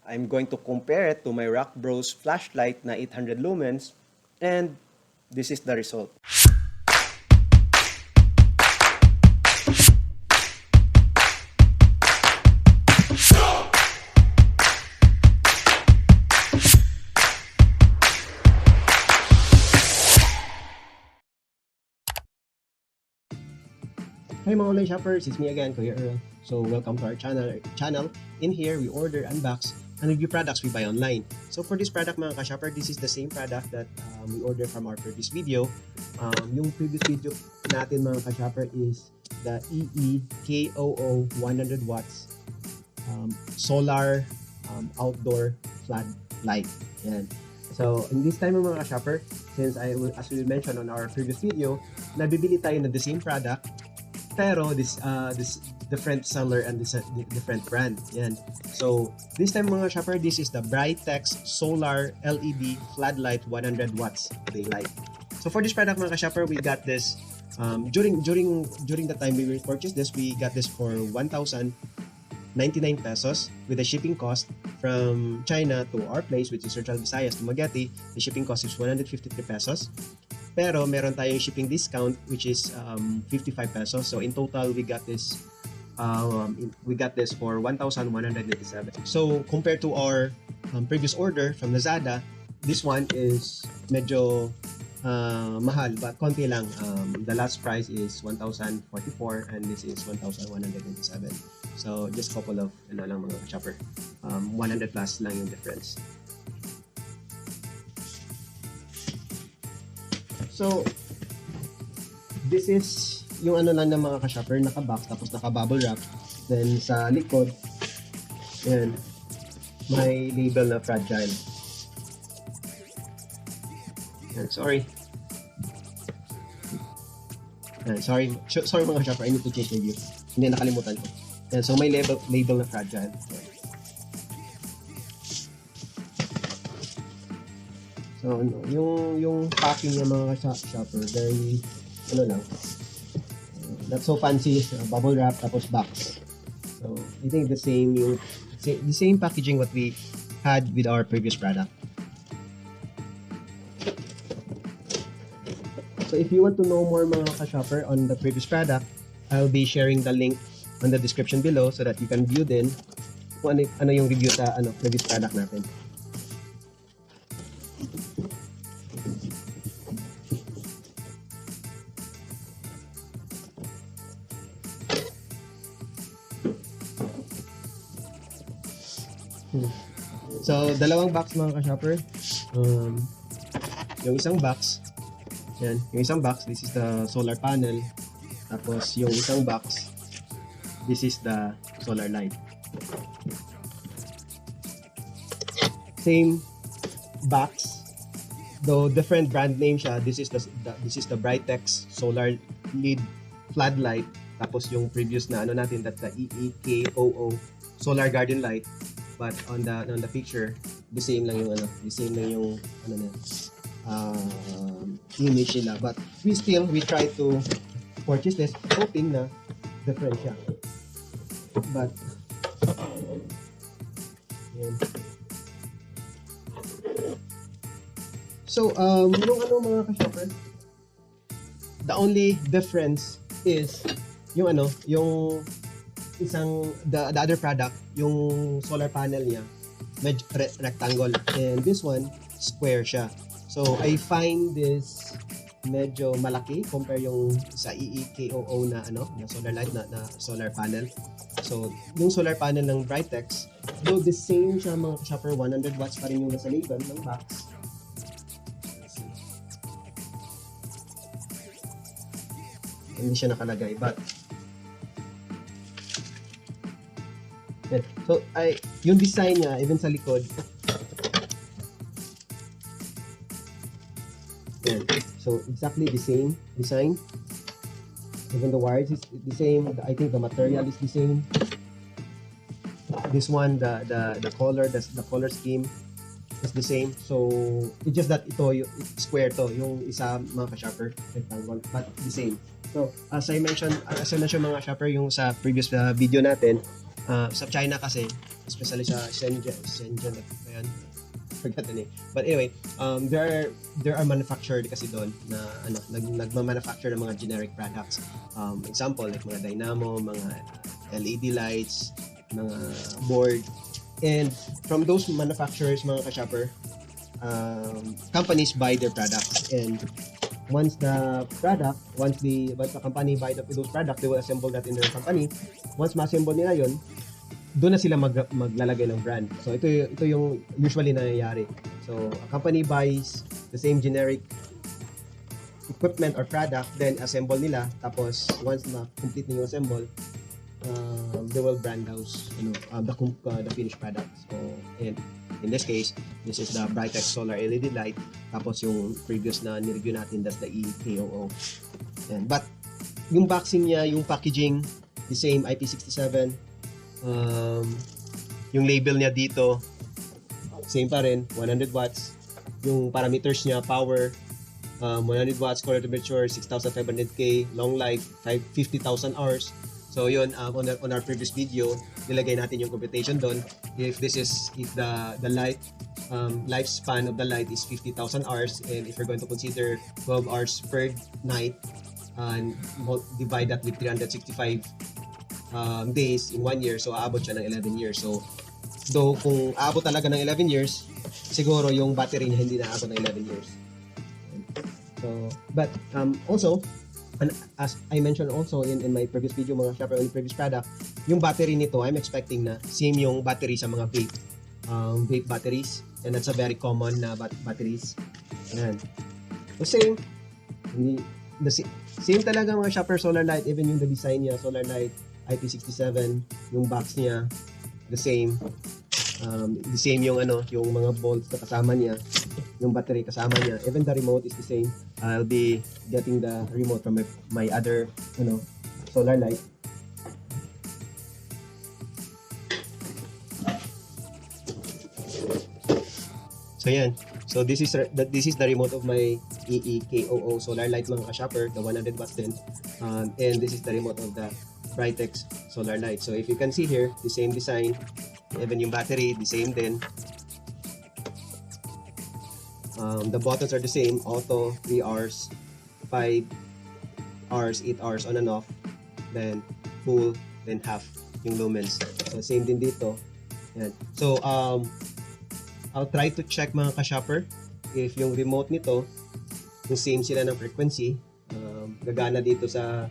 I'm going to compare it to my Rock Bros flashlight na 800 lumens, and this is the result. Hi mga online shoppers, it's me again, Kuya Earl. So welcome to our channel. In here, we order, unbox, and review products we buy online. So for this product mga ka-shopper, this is the same product that we ordered from our previous video. Yung previous video natin mga ka-shopper is the ep12 100 watts solar outdoor flood light. Yan. So in this time mga ka-shopper, since as we mentioned on our previous video, nabibili tayo na the same product pero this different seller and this different brand. Yan. So this time mga shopper, this is the Brightex Solar LED Flood Light 100 watts daylight. So for this product mga shopper, we got this during the time we purchased this, we got this for 1,099 pesos with the shipping cost from China to our place, which is Central Visayas to Magati. The shipping cost is 153 pesos. Pero meron tayong shipping discount which is 55 pesos. So in total we got this for 1,187. So compared to our previous order from Lazada, this one is medyo mahal but konti lang. The last price is 1,044 and this is 1,187. So just couple of lang mga shopper. 100 plus lang yung difference. So, this is yung lang ng mga ka-shopper, naka-box, tapos naka-bubble wrap. Then, sa likod, yan, may label na fragile. Yan, sorry. Yan, sorry mga ka-shopper, I need to change my view. Hindi, nakalimutan ko. Yan, so may label na fragile. Yan. So, yung packing ng mga shopper, very, lang, not so fancy, bubble wrap, tapos box. So, I think the same packaging what we had with our previous product. So, if you want to know more mga ka-shopper on the previous product, I'll be sharing the link on the description below so that you can view din kung ano yung review sa previous product natin. So, dalawang box mga ka-shopper. Yung isang box, yan, yung isang box, this is the solar panel. Tapos, yung isang box, this is the solar light. Same box, though different brand name siya. This is the Brightex Solar LED Flood Light. Tapos, yung previous na natin, that's the ep12 Solar Garden Light. But on the picture, the same lang yung image nila. But we try to purchase this hoping na different siya. But yan. So yung mga ka-shopper, the only difference is yung isang the other product, yung solar panel niya medyo rectangle and this one square siya. So I find this medyo malaki compare yung sa ep12 na solar light na solar panel. So yung solar panel ng Brightex, though the same siya mga shopper, 100 watts pa rin yung nasa label ng box. Hindi siya nakalagay but so yung design niya even sa likod, yan. So exactly the same design, even the wires is the same. I think the material is the same. This one, the color scheme is the same. So it's just that it's square to, yung isa mga ka-shopper rectangle, but the same. So as I mentioned mga shopper, yung sa previous video natin, Sa China kasi, especially sa Shenzhen, ayan, forgot the name. But anyway, there are manufactured kasi doon na nagma-manufacture ng mga generic products. Example like mga dynamo, mga LED lights, mga board. And from those manufacturers, mga ka-shopper, companies buy their products, and once the company buy those products, they will assemble that in their company. Once ma-assemble nila yon, doon na sila maglalagay ng brand. So ito yung usually nangyayari. So a company buys the same generic equipment or product, then assemble nila, tapos once na complete na yung assemble, they will brand those the finished product. So in this case, this is the Brightex Solar LED Light, tapos yung previous na ni-review natin, that's the ep12. But yung boxing niya, yung packaging, the same IP67. Yung label niya dito, same pa rin, 100 watts. Yung parameters niya, power, 100 watts, color temperature, 6,500K, long life, 50,000 hours. So yun, on our previous video, nilagay natin yung computation doon. If the light lifespan of the light is 50,000 hours, and if you're going to consider 12 hours per night, and divide that with 365 days in 1 year, so aabot siya ng 11 years. So though kung aabot talaga ng 11 years, siguro yung battery niya hindi na aabot ng 11 years. So but also, and as I mentioned also in my previous video, mga shopper, on the previous product, yung battery nito, I'm expecting na same yung battery sa mga vape batteries, and that's a very common na batteries. Ayan. So same talaga mga shopper, solar light, even yung the design niya, solar light, IP67, yung box niya, the same yung yung mga bolts na kasama niya, yung battery kasama niya, even the remote is the same. I'll be getting the remote from my other solar light. So yan. So this is the remote of my ep12 solar light, mga ka-shopper, the 100 watts din. And this is the remote of the Brightex Solar Light. So if you can see here, the same design, even yung battery, the same din. The buttons are the same, auto, 3 hours, 5 hours, 8 hours on and off, then full, then half yung lumens. So same din dito. Yan. So I'll try to check, mga ka-shopper, if yung remote nito, yung same sila ng frequency, gagana dito sa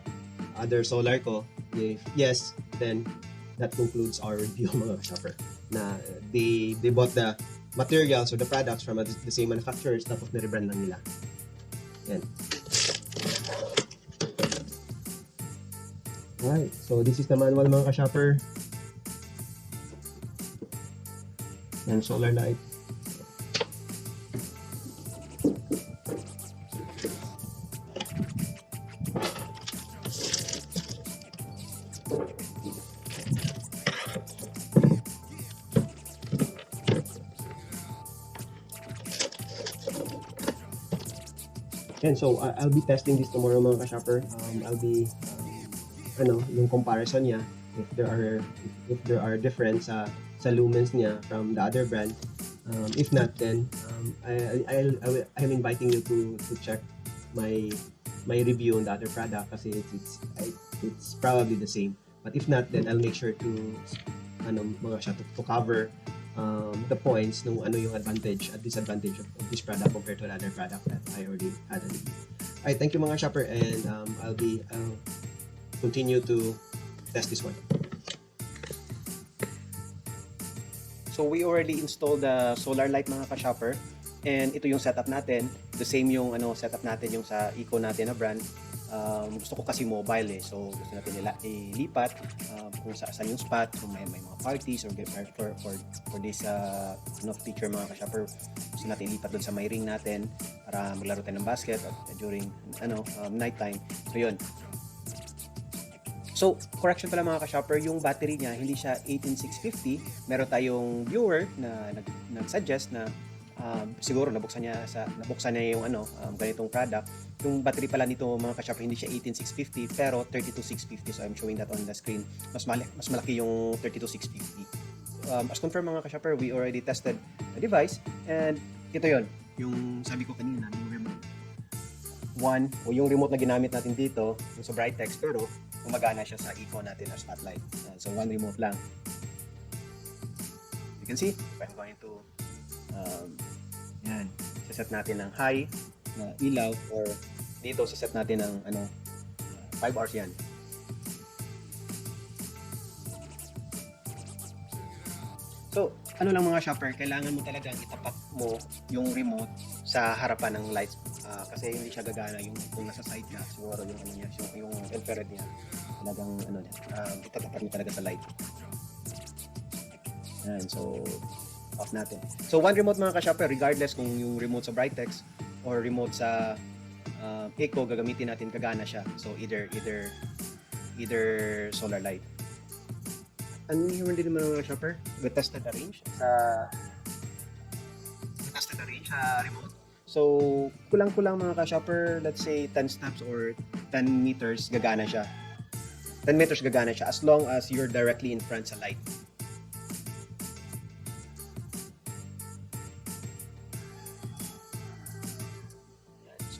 other solar ko. If yes, then that concludes our review, mga shopper, na they bought the materials or the products from the same manufacturers, tapos na-rebrand lang nila. Yan. Alright, so this is the manual, mga ka-shopper. And solar light. And so I'll be testing this tomorrow, mga ka-shopper. I'll be yung comparison niya, if there are difference sa lumens niya from the other brand. If not, then I'm inviting you to check my review on the other product, kasi it's probably the same. But if not, then I'll make sure to mga shopper, to cover the points nung yung advantage at disadvantage of this product compared to another product that I already had a review. Alright, thank you, mga shopper, and I'll continue to test this one. So we already installed the solar light, mga ka-shopper, and ito yung setup natin. The same yung setup natin yung sa Eco natin na brand. Gusto ko kasi mobile so gusto natin ilipat kung saan yung spot, kung may mga parties or for this feature, mga ka-shopper, gusto natin ilipat doon sa may ring natin para maglaro tayo ng basket during night time. So yun. So correction pala, mga ka-shopper, yung battery niya hindi siya 18650. Meron tayong viewer na nag-suggest na siguro nabuksan niya yung ganitong product. Yung battery pala nito mga ka-shopper, hindi siya 18650 pero 32650. So I'm showing that on the screen. Mas malaki yung 32650. As confirmed mga ka-shopper, we already tested the device, and ito yon, yung sabi ko kanina, yung remote. Yung remote na ginamit natin dito, yung sa Brightex, pero gumagana siya sa eco natin na spotlight. So one remote lang. You can see, if I'm going to yan, set natin ng high na ilaw, or dito set natin ng 5 hours yan. So, lang mga shopper, kailangan mo talagang itapat mo yung remote sa harapan ng lights, kasi hindi siya gagana kung nasa side niya, siguro yung infrared niya, talagang itatapat mo talaga sa light. Yan, so off natin. So one remote mga ka-shopper, regardless kung yung remote sa Brightex or remote sa Eco, gagamitin natin, gagana siya. So either solar light. And here din naman mga shopper, we tested the range sa remote. So kulang-kulang mga ka-shopper, let's say 10 steps or 10 meters gagana siya. 10 meters gagana siya as long as you're directly in front sa light.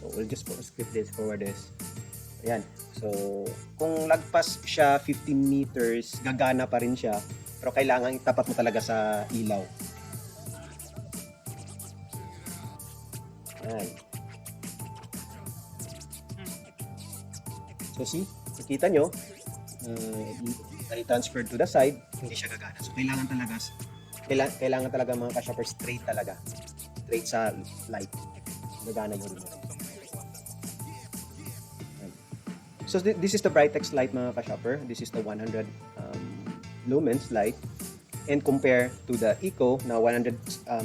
So we'll just skip this, forward this. Ayan. So, kung lagpas siya 15 meters, gagana pa rin siya. Pero kailangan itapat mo talaga sa ilaw. Ayan. So, see? Nakita nyo, i-transfer to the side, hindi siya gagana. So, kailangan talaga mga ka-shopper, straight talaga. Straight sa light. Gagana yung remote. So this is the Brightex light mga ka-shopper. This is the 100 lumens light, and compare to the Eco na 100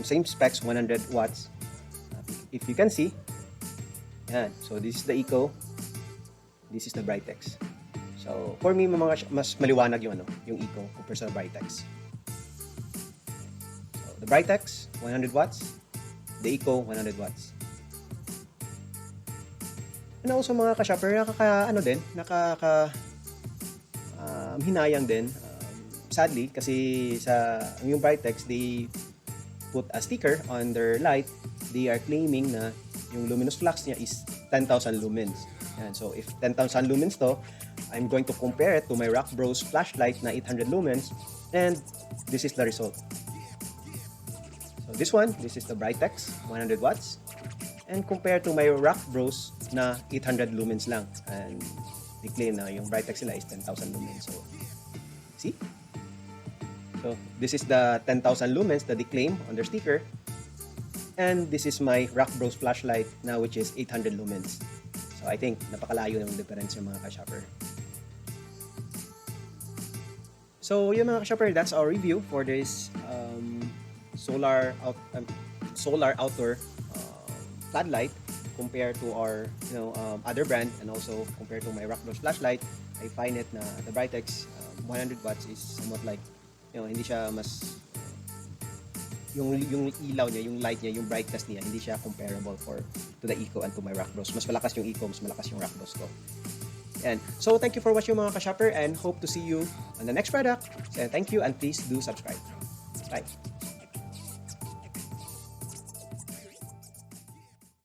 same specs, 100 watts. If you can see, yan. So this is the Eco, this is the Brightex. So for me mas maliwanag yung Eco compared sa Brightex. So the Brightex 100 watts, the Eco 100 watts. And also mga ka-shopper, hinayang din, sadly, kasi yung Brightex, they put a sticker on their light. They are claiming na yung luminous flux niya is 10,000 lumens. And so if 10,000 lumens to, I'm going to compare it to my Rock Bros flashlight na 800 lumens, and this is the result. So this is the Brightex 100 watts, and compared to my Rock Bros na 800 lumens lang, and they claim na yung Brightex sila is 10,000 lumens. So see, so this is the 10,000 lumens that they claim on their sticker, and this is my Rock Bros flashlight na which is 800 lumens. So I think napakalayo ng difference yung mga ka-shopper. So yun mga ka-shopper, that's our review for this solar outdoor floodlight compared to our other brand, and also compared to my Rock Bros flashlight. I find it na the Brightex 100 watts is somewhat like hindi siya mas yung ilaw niya, yung light niya, yung brightness niya, hindi siya comparable to the Eco and to my Rock Bros. Mas malakas yung Eco, mas malakas yung Rock Bros ko. And so thank you for watching mga ka-shopper, and hope to see you on the next product. And thank you, and please do subscribe. Bye.